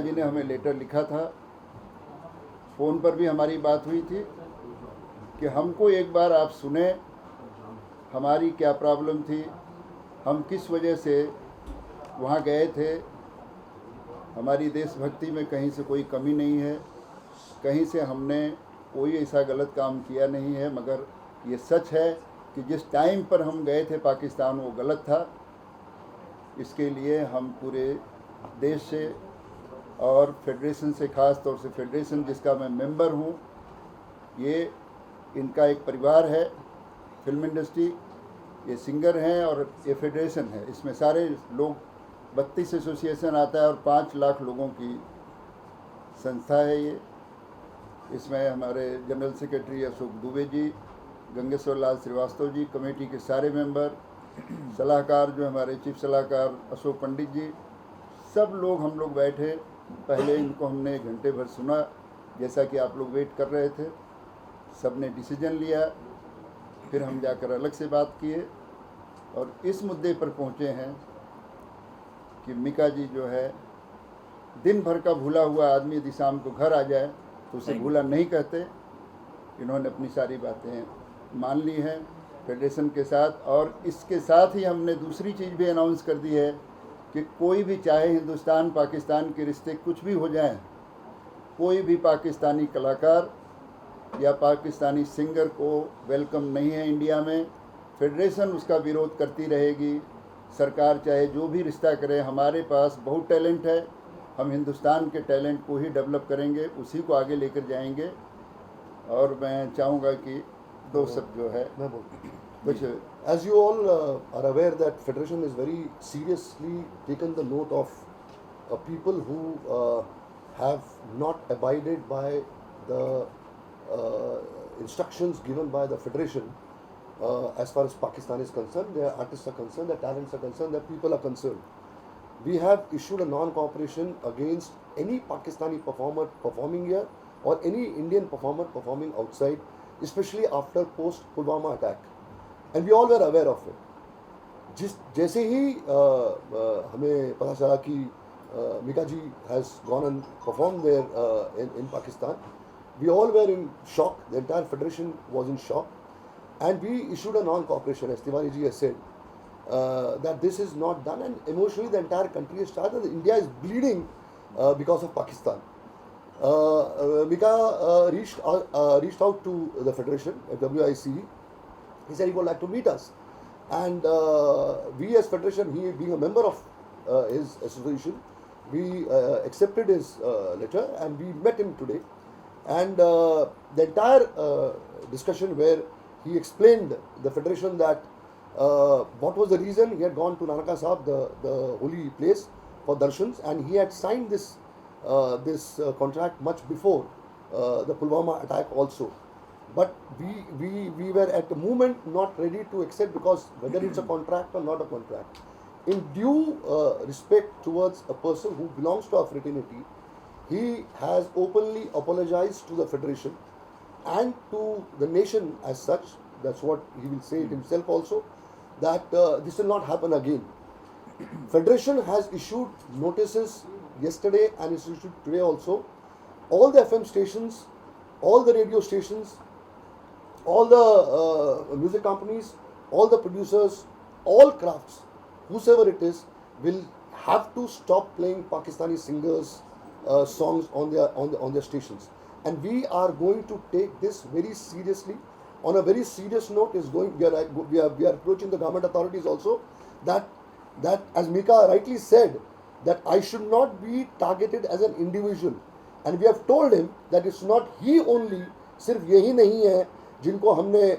जी ने हमें लेटर लिखा था, फ़ोन पर भी हमारी बात हुई थी कि हमको एक बार आप सुने, हमारी क्या प्रॉब्लम थी, हम किस वजह से वहाँ गए थे। हमारी देशभक्ति में कहीं से कोई कमी नहीं है, कहीं से हमने कोई ऐसा गलत काम किया नहीं है, मगर ये सच है कि जिस टाइम पर हम गए थे पाकिस्तान वो गलत था। इसके लिए हम पूरे देश से और फेडरेशन से, ख़ास तौर से फेडरेशन जिसका मैं मेंबर हूँ, ये इनका एक परिवार है फिल्म इंडस्ट्री, ये सिंगर हैं और ये फेडरेशन है, इसमें सारे लोग 32 एसोसिएशन आता है और 5 लाख लोगों की संस्था है ये। इसमें हमारे जनरल सेक्रेटरी अशोक दुबे जी, गंगेश्वर लाल श्रीवास्तव जी, कमेटी के सारे मेंबर, सलाहकार जो हमारे चीफ सलाहकार अशोक पंडित जी, सब लोग हम लोग बैठे। पहले इनको हमने 1 घंटे भर सुना, जैसा कि आप लोग वेट कर रहे थे। सब ने डिसीजन लिया, फिर हम जाकर अलग से बात किए और इस मुद्दे पर पहुँचे हैं कि मीका जी जो है, दिन भर का भूला हुआ आदमी यदि शाम को घर आ जाए तो उसे भूला नहीं कहते। इन्होंने अपनी सारी बातें मान ली हैं फेडरेशन के साथ, और इसके साथ ही हमने दूसरी चीज़ भी अनाउंस कर दी है कि कोई भी, चाहे हिंदुस्तान पाकिस्तान के रिश्ते कुछ भी हो जाएं, कोई भी पाकिस्तानी कलाकार या पाकिस्तानी सिंगर को वेलकम नहीं है इंडिया में। फेडरेशन उसका विरोध करती रहेगी, सरकार चाहे जो भी रिश्ता करे। हमारे पास बहुत टैलेंट है, हम हिंदुस्तान के टैलेंट को ही डेवलप करेंगे, उसी को आगे लेकर जाएंगे। और मैं चाहूँगा कि दो सब जो है मैं बोलूँ कुछ, as you all are aware that Federation is very seriously taken the note of people who have not abided by the instructions given by the Federation as far as Pakistan is concerned, their artists are concerned, their talents are concerned, their people are concerned. We have issued a non-cooperation against any Pakistani performer performing here or any Indian performer performing outside, especially after post-Pulwama attack. And we all were aware of it. जैसे ही हमें पता चला कि मीका जी has gone and performed there in Pakistan, we all were in shock. The entire federation was in shock, and we issued a non-cooperation, as Tiwari ji has said, that this is not done, and emotionally the entire country is started. India is bleeding because of Pakistan. Mika reached out to the federation, WIC. He said he would like to meet us, and we as federation, he being a member of his association, we accepted his letter and we met him today. And the entire discussion where he explained the federation that what was the reason he had gone to Nanaka Sahib, the holy place, for darshans, and he had signed this contract much before the Pulwama attack also. But we were at the moment not ready to accept, because whether it's a contract or not a contract, in due respect towards a person who belongs to our fraternity, he has openly apologized to the federation and to the nation as such. That's what he will say it himself also, that this will not happen again. Federation has issued notices yesterday and is issued today also. All the FM stations, all the radio stations, all the music companies, all the producers, all crafts, whosoever it is, will have to stop playing Pakistani singers' songs on their stations. And we are going to take this very seriously. On a very serious note, we are approaching the government authorities also, that as Mika rightly said, that I should not be targeted as an individual. And we have told him that it's not he only, सिर्फ यही नहीं है जिनको हमने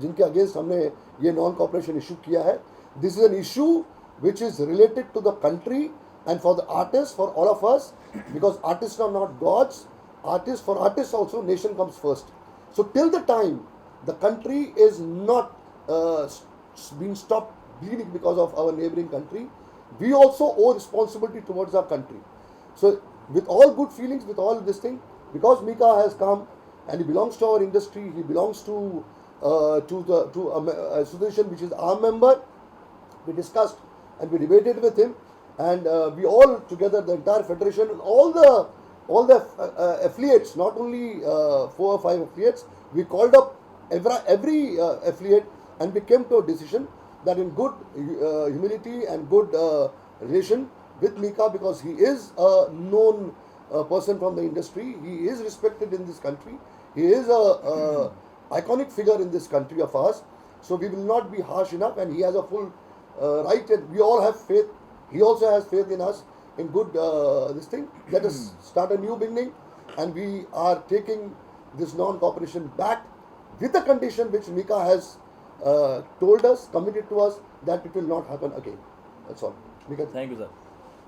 जिनके against हमने ये non cooperation issue किया है. This is an issue which is related to the country and for the artists, for all of us, because artists are not gods. For artists also, nation comes first. So till the time the country is not being stopped bleeding because of our neighboring country, we also owe responsibility towards our country. So with all good feelings, with all this thing, because Mika has come and he belongs to our industry, he belongs to association which is our member, we discussed and we debated with him, and we all together, the entire federation, all the affiliates, not only 4 or 5 affiliates, we called up every affiliate, and we came to a decision that in good humility and good relation with Mika, because he is a known person from the industry, he is respected in this country, he is a iconic figure in this country of ours, so we will not be harsh enough, and he has a full right, and we all have faith. He also has faith in us, in good this thing. Let us start a new beginning, and we are taking this non-cooperation back with the condition which Mika has told us, committed to us, that it will not happen again. That's all. Mika. Thank you sir.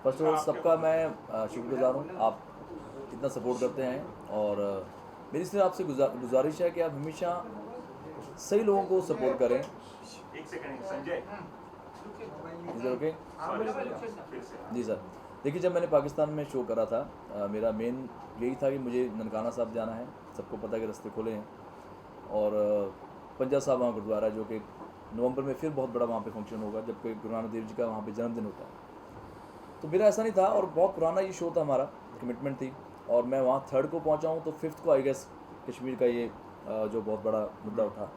First of all सबका मैं शुक्रगुजार हूँ, आप इतना support करते हैं, और मेरी सिर्फ आपसे गुजारिश है कि आप हमेशा सही लोगों को सपोर्ट करें। एक सेकंड संजय, इधर ओके फिर से जी सर। देखिए, जब मैंने पाकिस्तान में शो करा था, मेरा मेन यही था कि मुझे ननकाना साहब जाना है, सबको पता है कि रास्ते खुले हैं, और पंजा साहब वहाँ गुरुद्वारा, जो कि नवंबर में फिर बहुत बड़ा वहाँ पे फंक्शन होगा, जबकि गुरु नानक देव जी का वहाँ पे जन्मदिन होता है। तो मेरा ऐसा नहीं था, और बहुत पुराना ये शो था, हमारा कमिटमेंट थी, और मैं वहाँ 3rd को पहुँचा हूँ, तो 5th को आई गेस कश्मीर का ये जो बहुत बड़ा मुद्दा उठा,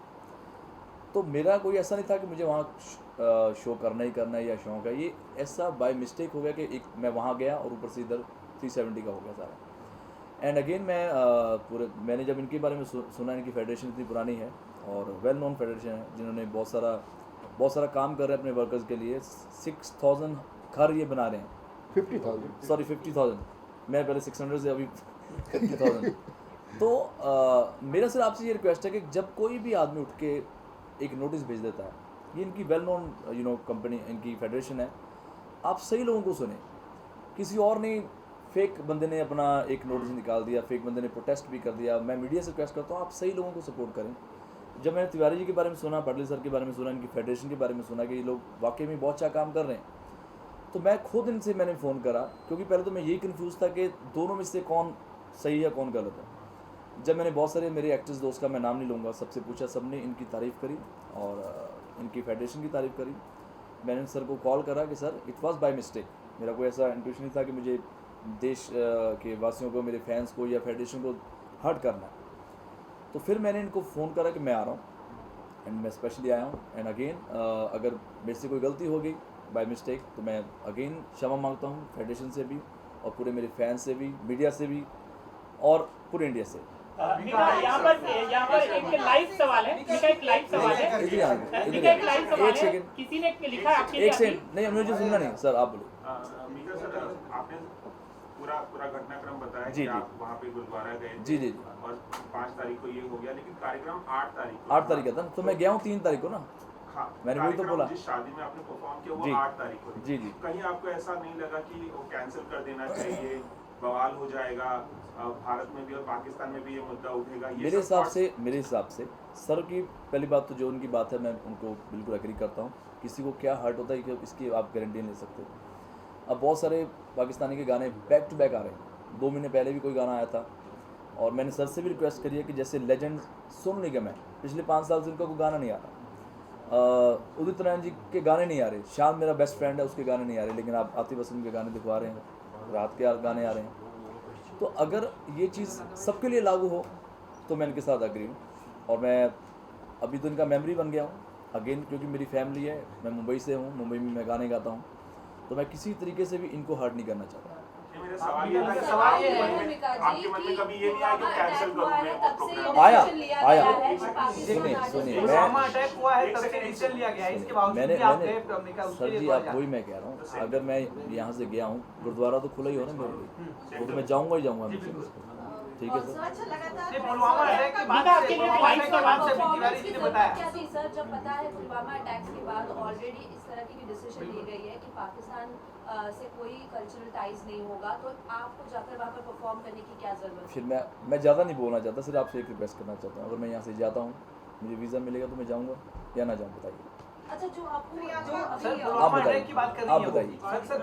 तो मेरा कोई ऐसा नहीं था कि मुझे वहाँ शो करना ही करना है या शौक है। ये ऐसा बाय मिस्टेक हो गया कि एक मैं वहाँ गया और ऊपर से इधर 370 का हो गया सारा। एंड अगेन मैंने जब इनके बारे में सुना, इनकी फेडरेशन इतनी पुरानी है और वेल नोन फेडरेशन है, जिन्होंने बहुत सारा काम कर रहे हैं अपने वर्कर्स के लिए। 6000 घर ये बना रहे हैं, 50,000 सॉरी 50,000, मैं पहले 600 से अभी 50,000। तो मेरा सिर्फ आपसे ये रिक्वेस्ट है कि जब कोई भी आदमी उठ के एक नोटिस भेज देता है, ये इनकी वेल नोन कंपनी, इनकी फेडरेशन है, आप सही लोगों को सुने, किसी और ने फेक बंदे ने अपना एक नोटिस निकाल दिया, फेक बंदे ने प्रोटेस्ट भी कर दिया। मैं मीडिया से रिक्वेस्ट करता हूँ, आप सही लोगों को सपोर्ट करें। जब मैंने तिवारी जी के बारे में सुना, पाटिल सर के बारे में सुना, इनकी फेडरेशन के बारे में सुना कि ये लोग वाकई में बहुत अच्छा काम कर रहे हैं, तो मैं खुद इनसे मैंने फ़ोन करा, क्योंकि पहले तो मैं यही कन्फ्यूज़ था कि दोनों में से कौन सही है कौन गलत है। जब मैंने बहुत सारे मेरे एक्टर्स दोस्त का मैं नाम नहीं लूँगा, सबसे पूछा, सब ने इनकी तारीफ़ करी और इनकी फेडरेशन की तारीफ़ करी। मैंने सर को कॉल करा कि sir it was by mistake, मेरा कोई ऐसा इंट्यूशन नहीं था कि मुझे देश के वासियों को, मेरे फैंस को या फेडरेशन को हर्ट करना है। तो फिर मैंने इनको फ़ोन करा कि मैं आ रहा हूँ एंड मैं स्पेशली आया हूँ, एंड अगेन अगर मेरे से कोई गलती हो गई बाय मिस्टेक तो मैं अगेन क्षमा मांगता हूँ फेडरेशन से भी और पूरे मेरे फैंस से भी, मीडिया से भी और पूरे इंडिया से। यहाँ पर एक लाइव सवाल है, एक लाइव सवाल है, एक लाइव सवाल है, किसी ने लिखा है आपके लिए। एक सेकंड, नहीं मुझे सुनना नहीं सर, आप बोलो। मीका सर, आपने पूरा घटनाक्रम बताया जी, कि जी। आप वहाँ पे गुरुद्वारा गए थे, जी, जी। और 5 तारीख को ये हो गया, लेकिन कार्यक्रम 8 तारीख को 8 तारीख का था, तो मैं गया हूँ 3 तारीख को ना। हाँ, मैंने वही तो कार्यक्रम बोला। जिस शादी में आपने परफॉर्म किया वो जी। 8 तारीख को थी। जी, जी। कहीं आपको ऐसा नहीं लगा कि वो कैंसिल कर देना चाहिए, बवाल हो जाएगा, भारत में भी और पाकिस्तान में भी ये मुद्दा उठेगा? ये मेरे सब हिसाब से सर की पहली बात तो जो उनकी बात है, मैं उनको बिल्कुल एग्री करता हूँ। किसी को क्या हर्ट होता है कि इसकी आप गारंटी नहीं ले सकते। अब बहुत सारे पाकिस्तानी के गाने बैक टू बैक आ रहे हैं, 2 महीने पहले भी कोई गाना आया था, और मैंने सर से भी रिक्वेस्ट करी है कि जैसे लेजेंड सोनू निगम है, पिछले 5 साल से उनका कोई गाना नहीं आ रहा, उदित नारायण जी के गाने नहीं आ रहे, शान मेरा बेस्ट फ्रेंड है उसके गाने नहीं आ रहे, लेकिन आप आतिफ असलम के गाने दिखवा रहे हैं, रात के गाने आ रहे हैं। तो अगर ये चीज़ सबके लिए लागू हो तो मैं इनके साथ एग्री हूँ, और मैं अभी तो इनका मेमोरी बन गया हूँ अगेन, क्योंकि मेरी फैमिली है, मैं मुंबई से हूँ, मुंबई में मैं गाने गाता हूँ, तो मैं किसी तरीके से भी इनको हर्ट नहीं करना चाहता। ये मेरा सवाल ये था कि सवाल ये है आपके मन में कभी ये नहीं आया कि कैंसिल करूं मैं वो प्रोग्राम? आया सुनिए पुलवामा मैं अटैक हुआ है, तब से डिसीजन लिया गया है, इसके बावजूद मैंने भी आपने उसके सर लिए जी तो आप वही मैं कह रहा हूँ, अगर मैं यहाँ से गया हूँ, गुरुद्वारा तो खुला ही हो ना मेरे लिए, वो तो मैं जाऊँगा ही जाऊँगा हमेशा। ठीक है सर। नहीं, पुलवामा अटैक के बाद आपके लिए पुलवामा लाइव अटैक के बाद से सवाल तिवारी जी ने बताया। क्या थी सर, जब पता है पुलवामा अटैक्स के बाद ऑलरेडी इस तरह की डिसीजन ली गई है कि पाकिस्तान से कोई कल्चरल टाइज नहीं होगा, तो आपको जाकर वहाँ पर परफॉर्म करने की क्या जरूरत है? फिर मैं ज़्यादा नहीं बोलना चाहता, सिर्फ आपसे एक रिक्वेस्ट करना चाहता हूँ, अगर मैं यहाँ से जाता हूँ, मुझे वीज़ा मिलेगा तो मैं जाऊँगा या ना जाऊँ, बताइए अच्छा, जो आपको जो सर अभी पुलवामा बताइए, अटैक की बात कर रही आप है वो। बताइए। सर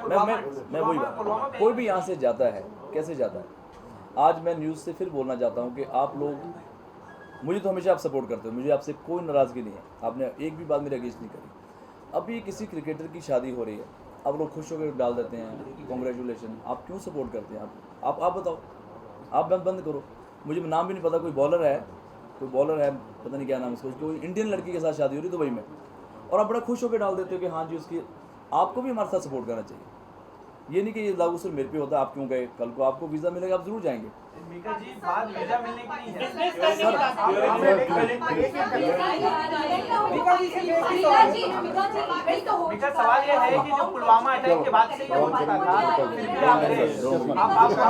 मैं वही पुलवामा कोई भी यहाँ से जाता है, कैसे जाता है? आज मैं न्यूज़ से फिर बोलना चाहता हूँ कि आप लोग, मुझे तो हमेशा आप सपोर्ट करते हो, मुझे आपसे कोई नाराज़गी नहीं है, आपने एक भी बात मेरे अगेंस्ट नहीं करी। अभी किसी क्रिकेटर की शादी हो रही है, आप लोग खुश होकर डाल देते हैं कॉन्ग्रेचुलेशन, आप क्यों सपोर्ट करते हैं? आप बताओ, आप बंद करो। मुझे नाम भी नहीं पता, कोई बॉलर है पता नहीं क्या नाम उसको, कोई इंडियन लड़की के साथ शादी हो रही दुबई में, और आप बड़ा खुश होकर डाल देते हो कि हाँ जी उसकी। आपको भी हमारे साथ सपोर्ट करना चाहिए। ये नहीं कि ये लागू सिर्फ मेरे पे होता है, आप क्यों गए, कल को आपको वीज़ा मिलेगा आप ज़रूर जाएंगे। मीका जी बात वीजा मिलने की नहीं है। बिजनेस करने की बात है। मीका सवाल ये है कि जो पुलवामा अटैक के बाद से ये हो चुका था, फिर भी आप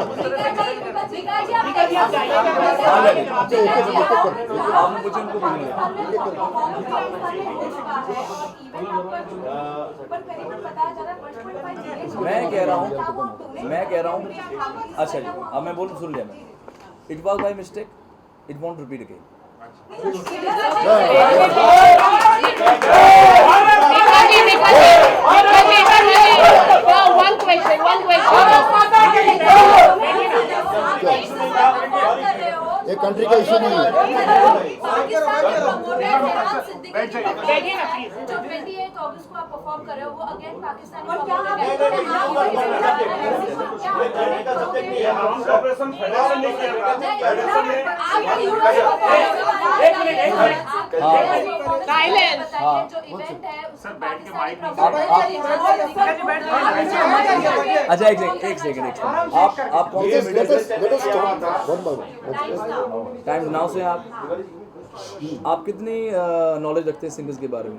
उस तरह से मीका जी आप जाइएगा। आपने पूछे उनको पूछेंगे। मैं कह रहा हूँ अच्छा जी, अब मैं बोलूँ सुन लिया मैं। It was by mistake, it won't repeat again. One question. ये कंट्री का इशू नहीं है। बैठिए ना प्लीज। जो 28 अगस्त को आप परफॉर्म कर रहे हो वो अगेन पाकिस्तानी ऑपरेशन फेडरेशन नहीं किया जो इवेंट है सर बैठ के माइक अच्छा एक सेकंड आप कौन से मीडिया से टाइम्स नाउ से आप कितनी नॉलेज रखते हैं सिंगर्स के बारे में?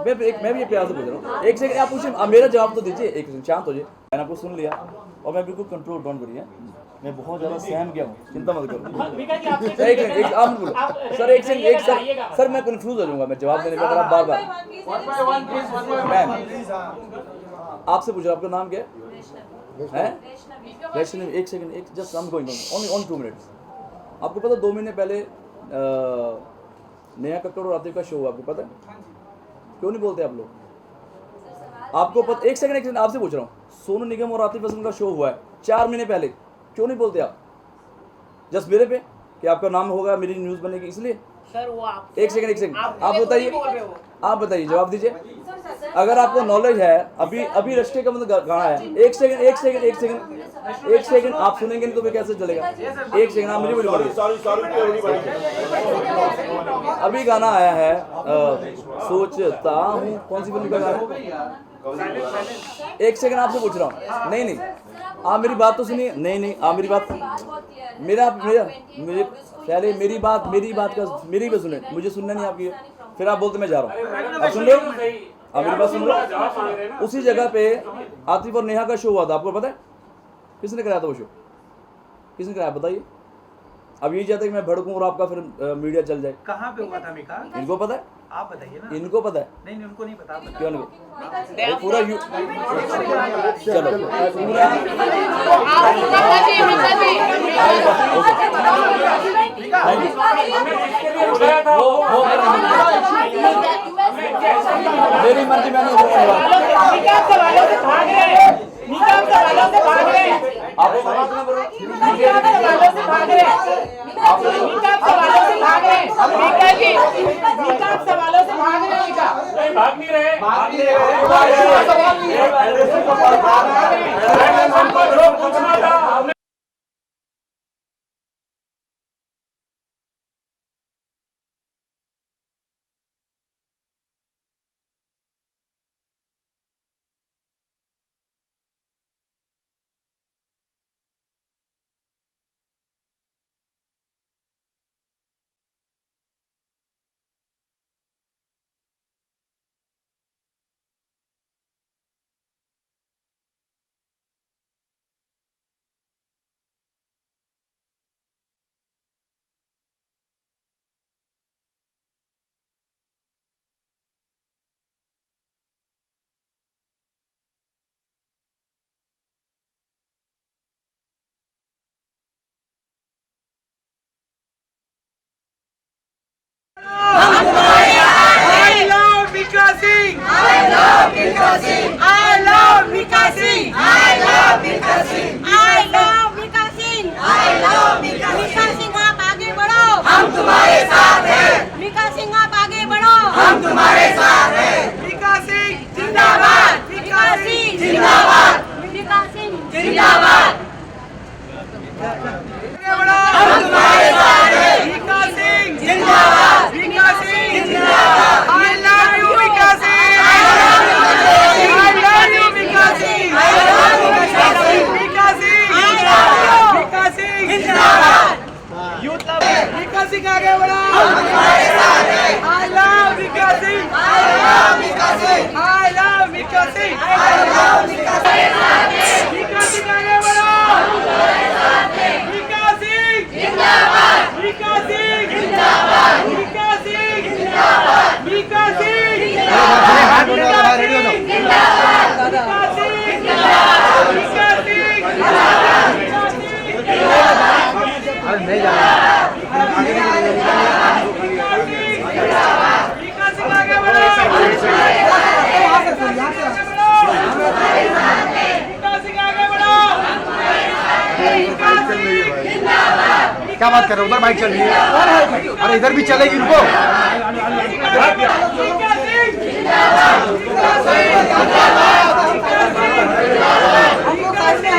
मैं भी ये प्यार से पूछ रहा हूँ। एक सेकंड आप पूछिए, अब मेरा जवाब तो दीजिए। एक सेकंड शांत हो जाइए। मैंने आपको सुन लिया और मैं बिल्कुल कंट्रोल डोंट करिए। मैं बहुत ज़्यादा सहम गया हूँ, चिंता मत करो। मीका जी आपसे एक सेकंड आप बोलो सर। एक सर मैं कंफ्यूज हो जाऊंगा मैं जवाब देने में अगर आप बार मैम आपसे पूछ रहा हूँ, आपका नाम क्या है? वैष्णवी। एक second just I am going on 2 minutes. आपको पता 2 महीने पहले नेहा कक्कड़ और आतिफ का शो हुआ, आपको पता है? क्यों नहीं बोलते आप लोग? आपको पता? एक सेकंड आपसे पूछ रहा हूँ, सोनू निगम और आतिफ असलम का शो हुआ है 4 महीने पहले, क्यों नहीं बोलते आप? जस्ट मेरे पे कि आपका नाम होगा, मेरी न्यूज़ बनेगी इसलिए। सर वो आप एक सेकंड आप बताइए जवाब दीजिए। अगर आपको नॉलेज है, अभी रश्ते का मतलब गाना है। एक सेकंड आप सुनेंगे नहीं तो फिर कैसे चलेगा? एक सेकंड आप मुझे बोलिए। अभी गाना आया है सोचता हूँ, कौन सी फिल्म का गाना है? एक सेकंड आपसे पूछ रहा हूँ। नहीं आप मेरी बात तो सुनिए। नहीं आप मेरी बात मेरी बात सुने। मुझे सुनना नहीं आपकी, फिर आप बोलते मैं जा रहा हूँ। आप सुन लो, आप मेरी बात सुन लो। उसी जगह पे आतिफ और नेहा का शो हुआ था, आपको पता है? किसने कराया था वो शो? किसने कराया बताइए? अब ये चाहते हैं कि मैं भड़कूं और आपका फिर मीडिया चल जाए। कहाँ पे हुआ था मीका? इनको पता है? आप बताइए ना। इनको पता है? नहीं उनको नहीं पता। क्यों नहीं? पूरा चलो मेरी मर्जी में नहीं आप सवालों से भाग रहे हैं। भाग नहीं रहे। मीका सिंह आप आगे बढ़ो, हम तुम्हारे साथ हैं। मीका सिंह जिंदाबाद। विकास सिंह आगे बढ़ो, I love Vikas Singh, I love Vikas Singh, I love Vikas Singh, I love विकास सिंह, विकास सिंह आगे बढ़ो, विकास सिंह जिंदाबाद, विकास सिंह जिंदाबाद, विकास सिंह जिंदाबाद, विकास सिंह जिंदाबाद, विकास सिंह जिंदाबाद, विकास सिंह जिंदाबाद, विकास सिंह जिंदाबाद। अरे नहीं जा विकास सिंह आगे बढ़ो, विकास सिंह आगे बढ़ो, विकास सिंह जिंदाबाद। क्या बात कर रहे हो, उधर बाइक चल रही है, अरे इधर भी चलेगी इनको। विकास सिंह जिंदाबाद, विकास सिंह जिंदाबाद, विकास सिंह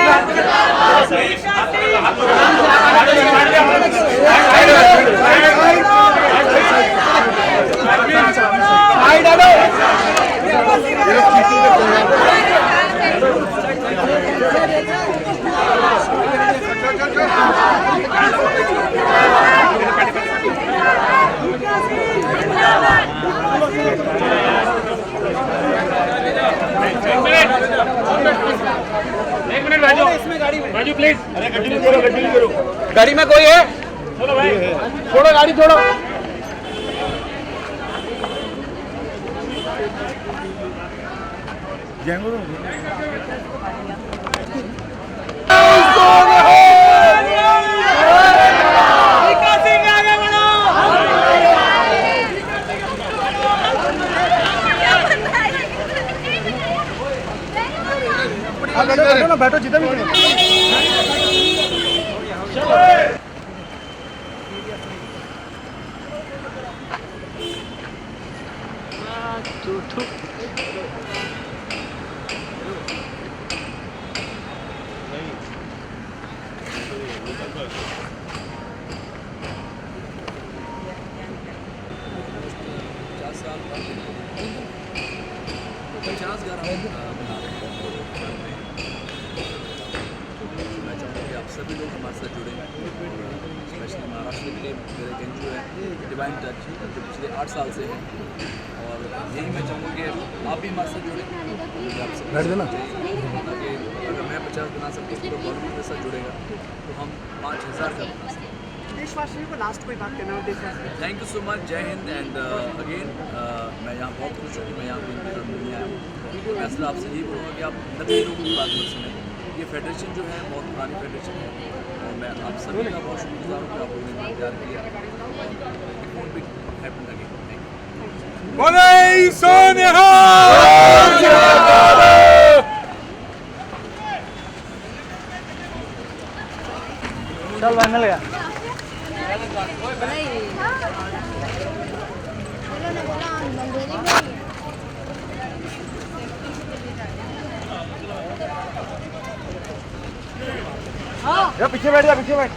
बाजू प्लीज। अरे कंटिन्यू करो। गाड़ी में कोई है? चलो भाई, छोड़ो गाड़ी छोड़ो। विकास सिंह आगे बढ़ो, बैठो ना, बैठो जिधर भी सभी लोग हमारे साथ जुड़े हैं, स्पेशली महाराष्ट्र के लिए मेरे एक एनजीओ है डिवाइन टच, जो पिछले 8 साल से है, और यही मैं चाहूँगा कि आप भी हमारे साथ जुड़ें, बैठ देना, ताकि अगर मैं 50 बना सकता हूँ तो बॉलीवुड के साथ जुड़ेगा तो हम 5000 का बना सकते हैं। देशवासियों को लास्ट कोई बात करना हो देशवासियों। थैंक यू सो मच, जय हिंद। एंड अगेन मैं यहाँ बहुत खुश हूँ कि मैं यहाँ पे इनके साथ मिलने आया हूँ। मैं असल आपसे यही बोलूँगा कि आप नकली लोगों की बात मत सुनें। ये फेडरेशन जो है बहुत पुरानी फेडरेशन है, और मैं आप सभी का बहुत शुक्रगुजार हूँ कि आप लोगों ने इतना प्यार किया। It won't be happen again. Thank you. बोले सोनिया। चल भाई मिल गया। पीछे बैठ जा, पीछे बैठ।